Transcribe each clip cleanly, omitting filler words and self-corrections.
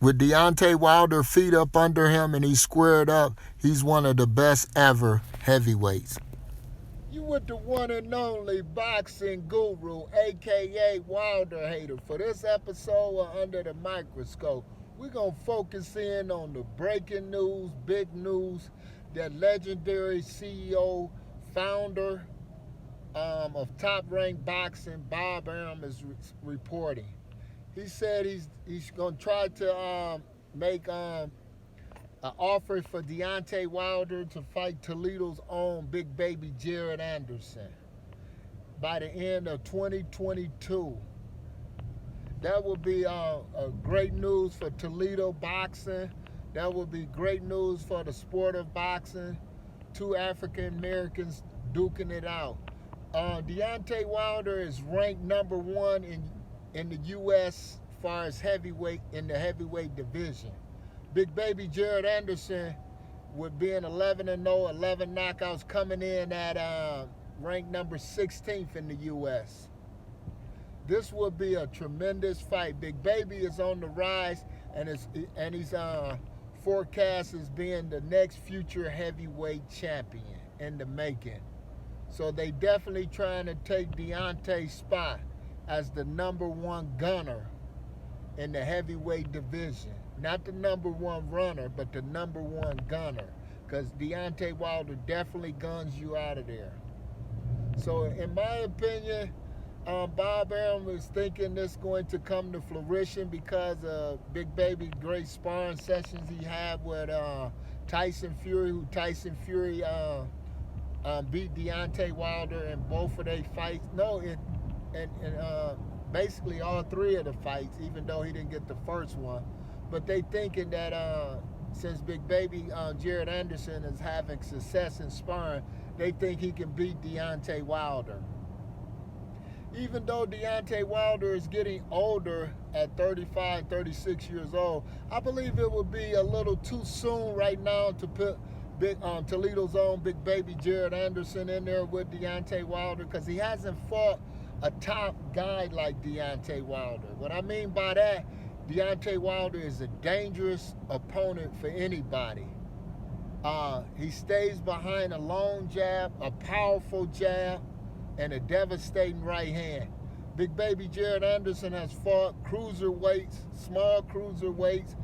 With Deontay Wilder feet up under him and he's squared up, he's one of the best ever heavyweights. You with the one and only boxing guru, aka Wilder Hater. For this episode of Under the Microscope, we're going to focus in on the breaking news, big news that legendary CEO, founder of Top Rank Boxing, Bob Arum, is reporting. He said he's going to try to make an offer for Deontay Wilder to fight Toledo's own big baby Jared Anderson by the end of 2022. That would be a great news for Toledo boxing. That would be great news for the sport of boxing. Two African Americans duking it out. Deontay Wilder is ranked number one in the U.S. as far as heavyweight in the heavyweight division. Big baby Jared Anderson, with being 11-0, 11 knockouts, coming in at ranked number 16th in the U.S. This will be a tremendous fight. Big baby is on the rise, and he's forecast as being the next future heavyweight champion in the making. So they definitely trying to take Deontay's spot as the number one gunner in the heavyweight division. Not the number one runner, but the number one gunner. Because Deontay Wilder definitely guns you out of there. So in my opinion, Bob Arum is thinking this is going to come to fruition because of Big Baby great sparring sessions he had with Tyson Fury, who Tyson Fury beat Deontay Wilder in both of their fights. Basically all three of the fights, even though he didn't get the first one. But they thinking that since Big Baby Jared Anderson is having success in sparring, they think he can beat Deontay Wilder. Even though Deontay Wilder is getting older at 35, 36 years old, I believe it would be a little too soon right now to put Toledo's own Big Baby Jared Anderson in there with Deontay Wilder, because he hasn't fought a top guy like Deontay Wilder. What I mean by that, Deontay Wilder is a dangerous opponent for anybody. He stays behind a long jab, a powerful jab, and a devastating right hand. Big baby Jared Anderson has fought cruiserweights, small cruiserweights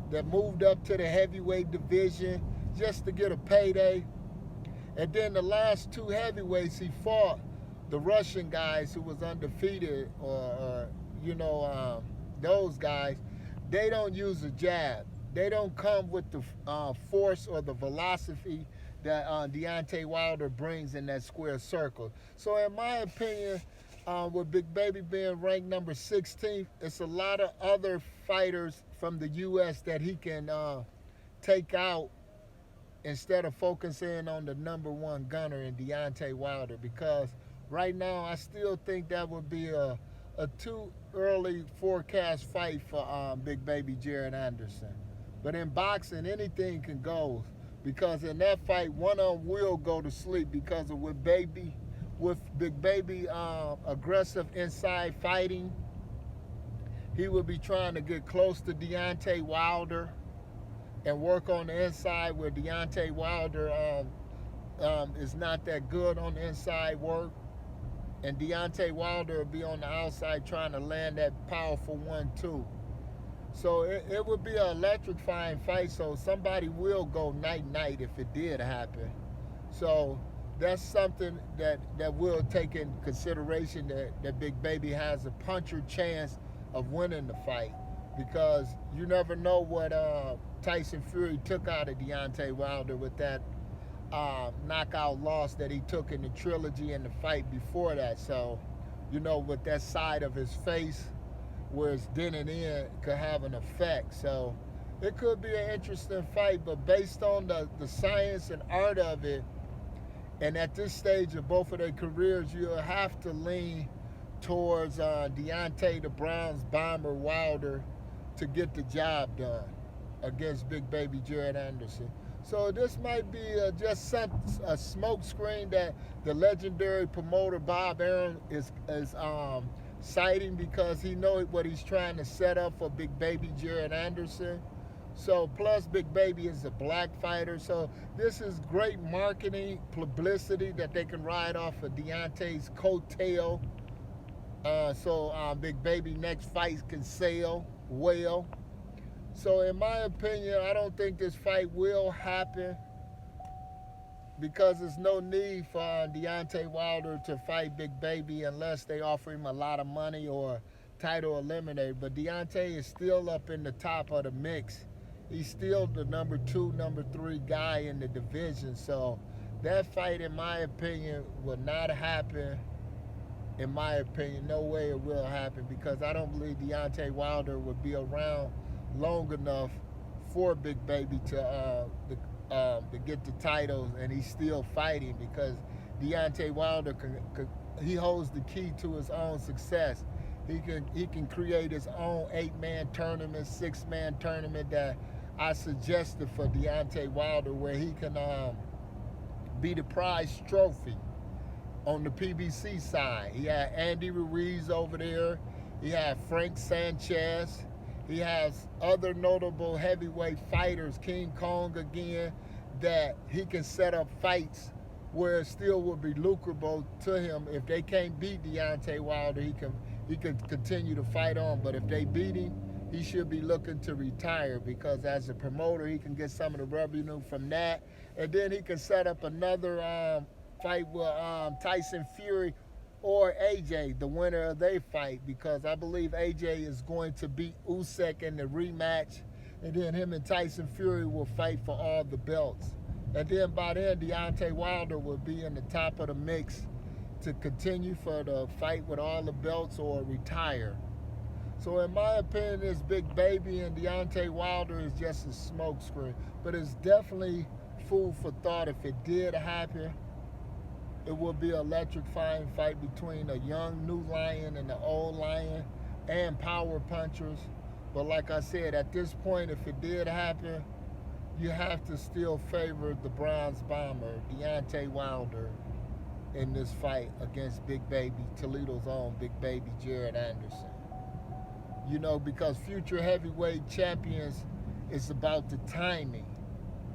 that moved up to the heavyweight division just to get a payday. And then the last two heavyweights he fought, the Russian guys who was undefeated, or those guys, they don't use a jab. They don't come with the force or the velocity that Deontay Wilder brings in that square circle. So in my opinion, with Big Baby being ranked number 16th, it's a lot of other fighters from the U.S. that he can take out instead of focusing on the number one gunner in Deontay Wilder, because right now I still think that would be a too early forecast fight for Big Baby Jared Anderson. But in boxing, anything can go, because in that fight, one of them will go to sleep because of with Big Baby aggressive inside fighting. He will be trying to get close to Deontay Wilder and work on the inside, where Deontay Wilder is not that good on the inside work. And Deontay Wilder will be on the outside trying to land that powerful 1-2. So it would be an electrifying fight. So somebody will go night-night if it did happen. So that's something that we'll take in consideration, that Big Baby has a puncher chance of winning the fight, because you never know what Tyson Fury took out of Deontay Wilder with that knockout loss that he took in the trilogy and the fight before that. So, with that side of his face where it's dented in, could have an effect. So it could be an interesting fight, but based on the science and art of it, and at this stage of both of their careers, you'll have to lean towards Deontay the Browns Bomber Wilder to get the job done against Big Baby Jared Anderson. So this might be just a smokescreen that the legendary promoter Bob Arum is sighting because he knows what he's trying to set up for Big Baby Jared Anderson. So plus Big Baby is a black fighter. So this is great marketing, publicity that they can ride off of Deontay's coattail. So Big Baby next fight can sell well. So in my opinion, I don't think this fight will happen because there's no need for Deontay Wilder to fight Big Baby unless they offer him a lot of money or title eliminator. But Deontay is still up in the top of the mix. He's still the number 2, number 3 guy in the division. So that fight, in my opinion, will not happen. In my opinion, no way it will happen because I don't believe Deontay Wilder would be around long enough for Big Baby to get the titles, and he's still fighting because Deontay Wilder he holds the key to his own success. He can create his own 8-man tournament, 6-man tournament that I suggested for Deontay Wilder, where he can be the prize trophy on the PBC side. He had Andy Ruiz over there. He had Frank Sanchez. He has other notable heavyweight fighters, King Kong again, that he can set up fights where it still would be lucrative to him. If they can't beat Deontay Wilder, he can continue to fight on. But if they beat him, he should be looking to retire because as a promoter, he can get some of the revenue from that. And then he can set up another fight with Tyson Fury or AJ, the winner of their fight, because I believe AJ is going to beat Usyk in the rematch, and then him and Tyson Fury will fight for all the belts. And then by then, Deontay Wilder will be in the top of the mix to continue for the fight with all the belts or retire. So in my opinion, this Big Baby and Deontay Wilder is just a smokescreen, but it's definitely food for thought. If it did happen, it will be an electrifying fight between a young new lion and an old lion and power punchers. But like I said, at this point, if it did happen, you have to still favor the bronze bomber, Deontay Wilder, in this fight against Big Baby, Toledo's own Big Baby Jared Anderson. You know, because future heavyweight champions, it's about the timing.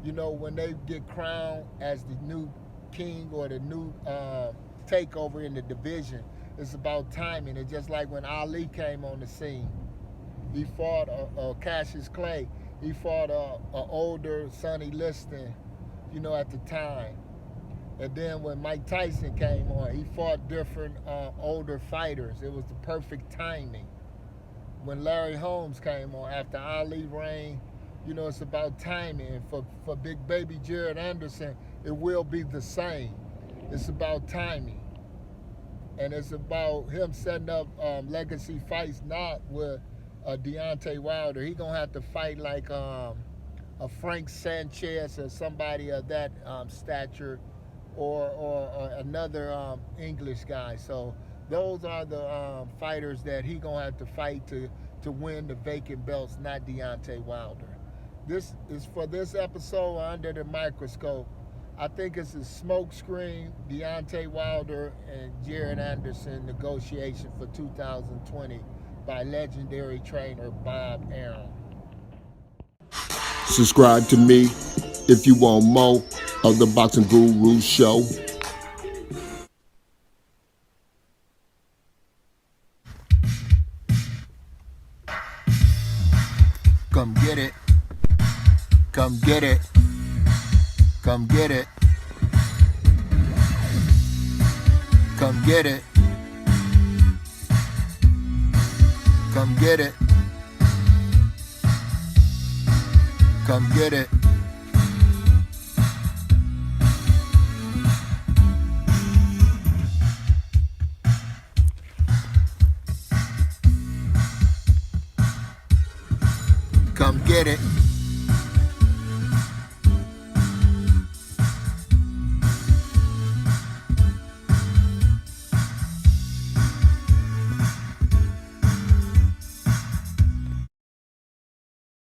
You know, when they get crowned as the new king or the new takeover in the division, it's about timing. It's just like when Ali came on the scene. He fought Cassius Clay. He fought a older Sonny Liston, you know, at the time. And then when Mike Tyson came on, he fought different older fighters. It was the perfect timing. When Larry Holmes came on after Ali reign, you know, it's about timing. And for Big Baby Jared Anderson, it will be the same. It's about timing. And it's about him setting up legacy fights, not with Deontay Wilder. He gonna have to fight like a Frank Sanchez or somebody of that stature, or another English guy. So those are the fighters that he gonna have to fight to win the vacant belts, not Deontay Wilder. This is for this episode Under the Microscope. I think it's a smokescreen, Deontay Wilder and Jared Anderson negotiation for 2020 by legendary trainer Bob Arum. Subscribe to me if you want more of the Boxing Guru Show. Come get it. Come get it. Come get it. Come get it. Come get it. Come get it. Come get it.